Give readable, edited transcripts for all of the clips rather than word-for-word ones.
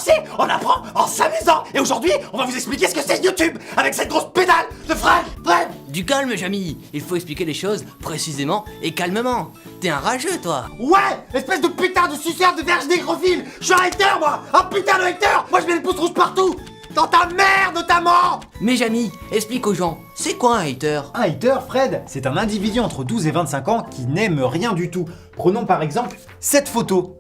sorcier, on apprend en s'amusant. Et aujourd'hui, on va vous expliquer ce que c'est YouTube avec cette grosse pédale de Fred. Du calme, Jamy. Il faut expliquer les choses précisément et calmement. T'es un rageux, toi. Ouais, espèce de putain de suceur de verge négrophile. Je suis un hater, moi. Un putain de hater. Moi, je mets les pouces rouges partout. Dans ta mère, notamment. Mais Jamy, explique aux gens, c'est quoi un hater? Un hater, Fred, c'est un individu entre 12 et 25 ans qui n'aime rien du tout. Prenons par exemple cette photo.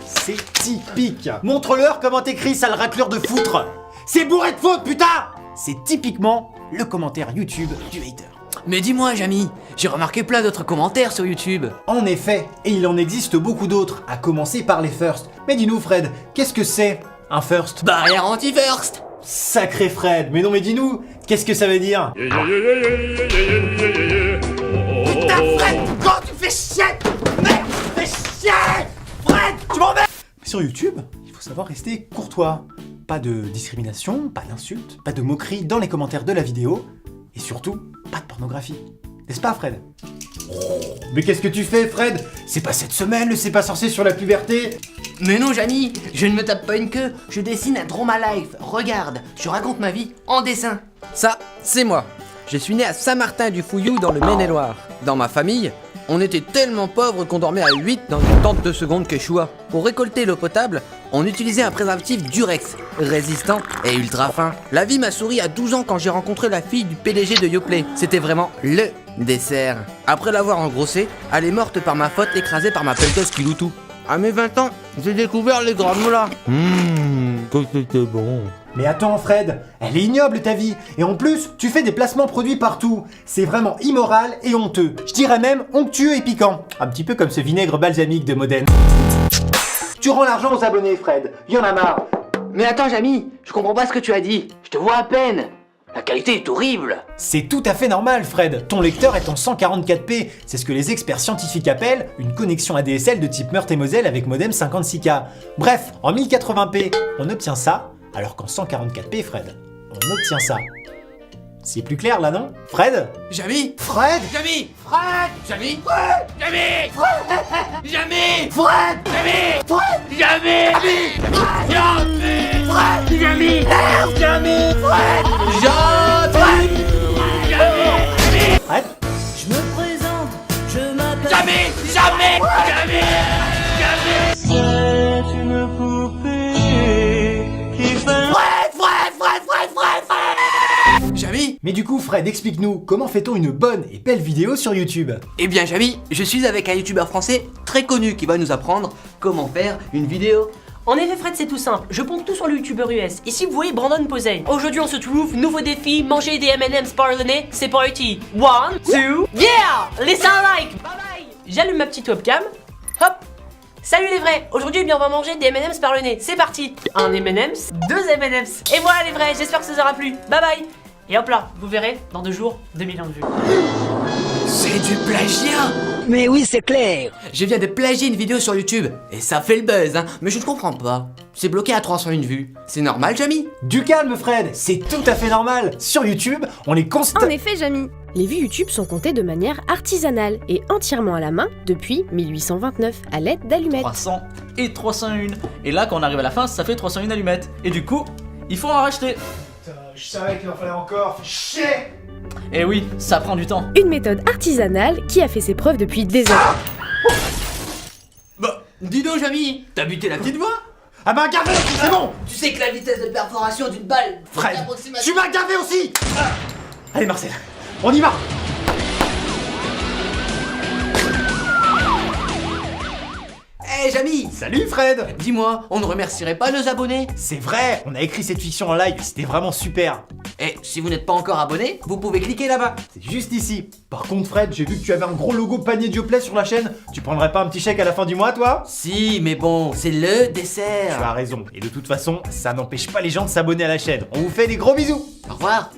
C'est typique. Montre-leur comment t'écris, sale raclure de foutre. C'est bourré de fautes, putain. C'est typiquement le commentaire YouTube du hater. Mais dis-moi, Jamy, j'ai remarqué plein d'autres commentaires sur YouTube. En effet, et il en existe beaucoup d'autres, à commencer par les first. Mais dis-nous, Fred, qu'est-ce que c'est un first? Barrière anti-first. Sacré Fred, mais non mais dis-nous, qu'est-ce que ça veut dire? Putain, Fred, quand tu fais chier. Merde, tu fais chier. Fred, tu m'emmerdes. Sur YouTube, il faut savoir rester courtois. Pas de discrimination, pas d'insultes, pas de moqueries dans les commentaires de la vidéo, et surtout, pas de pornographie. N'est-ce pas, Fred? Mais qu'est-ce que tu fais, Fred? C'est pas cette semaine, le C'est pas sorcier sur la puberté? Mais non, Jamy, je ne me tape pas une queue, je dessine un drama life. Regarde, je raconte ma vie en dessin. Ça, c'est moi. Je suis né à Saint-Martin-du-Fouillou dans le Maine-et-Loire. Dans ma famille, on était tellement pauvres qu'on dormait à 8 dans une tente de seconde Quechua. Pour récolter l'eau potable, on utilisait un préservatif Durex, résistant et ultra fin. La vie m'a souri à 12 ans quand j'ai rencontré la fille du PDG de Yoplait. C'était vraiment LE dessert. Après l'avoir engrossée, elle est morte par ma faute, écrasée par ma pelleteuse Kiloutou. À mes 20 ans, j'ai découvert les granolas. Que c'était bon. Mais attends, Fred, elle est ignoble ta vie, et en plus, tu fais des placements produits partout. C'est vraiment immoral et honteux. Je dirais même onctueux et piquant. Un petit peu comme ce vinaigre balsamique de Modène. Tu rends l'argent aux abonnés, Fred. Y en a marre. Mais attends, Jamy, je comprends pas ce que tu as dit. Je te vois à peine. La qualité est horrible. C'est tout à fait normal, Fred. Ton lecteur est en 144p. C'est ce que les experts scientifiques appellent une connexion ADSL de type Meurthe-et-Moselle avec modem 56K. Bref, en 1080p, on obtient ça, alors qu'en 144p, Fred, on obtient ça. C'est plus clair là, non? Fred? Jamy, Fred? Jamy, Fred, Jamy, Fred, Jamy, Fred, Jamy, Fred, Jamy, Fred, Jamy, Fred, Jamy, Jamy, Fred, Fred? Je me présente, je m'appelle. Jamais. C'est une poupée qui fait. Jamy. Mais du coup, Fred, explique-nous, comment fait-on une bonne et belle vidéo sur YouTube? Eh bien, Jamy, je suis avec un youtubeur français très connu qui va nous apprendre comment faire une vidéo. En effet, Fred, c'est tout simple. Je ponds tout sur le youtubeur US. Ici, vous voyez Brandon Posey. Aujourd'hui, on se trouve, nouveau défi, manger des M&M's par le nez. C'est parti. 1, 2, yeah! Laissez un like. Bye bye. J'allume ma petite webcam. Hop. Salut les vrais. Aujourd'hui, eh bien, on va manger des M&M's par le nez. C'est parti. Un M&M's, deux M&M's. Et voilà les vrais. J'espère que ça vous aura plu. Bye bye. Et hop là, vous verrez, dans 2 jours, 2 millions de vues. C'est du plagiat. Mais oui, c'est clair. Je viens de plagier une vidéo sur YouTube et ça fait le buzz, hein. Mais je ne comprends pas. C'est bloqué à 301 vues. C'est normal, Jamy? Du calme, Fred, c'est tout à fait normal. Sur YouTube, on est En effet, Jamy, les vues YouTube sont comptées de manière artisanale et entièrement à la main depuis 1829 à l'aide d'allumettes. 300 et 301. Et là, quand on arrive à la fin, ça fait 301 allumettes. Et du coup, il faut en racheter. Je savais qu'il en fallait encore, fais chier! Et oui, ça prend du temps. Une méthode artisanale qui a fait ses preuves depuis des années. Bah, dis donc, Jamy, t'as buté la petite voix? Ah bah gavé, c'est bon. Tu sais que la vitesse de perforation d'une balle, Fred, tu m'as gavé aussi. Allez Marcel, on y va. Eh, Jamy, Salut, Fred! dis-moi, on ne remercierait pas nos abonnés? C'est vrai, on a écrit cette fiction en live, c'était vraiment super. Eh, si vous n'êtes pas encore abonné, vous pouvez cliquer là-bas. C'est juste ici. Par contre, Fred, j'ai vu que tu avais un gros logo panier Dioplay sur la chaîne. Tu prendrais pas un petit chèque à la fin du mois, toi? Si, mais bon, c'est le Tu dessert. as raison. Et de toute façon, ça n'empêche pas les gens de s'abonner à la chaîne. On vous fait des gros bisous. Au revoir.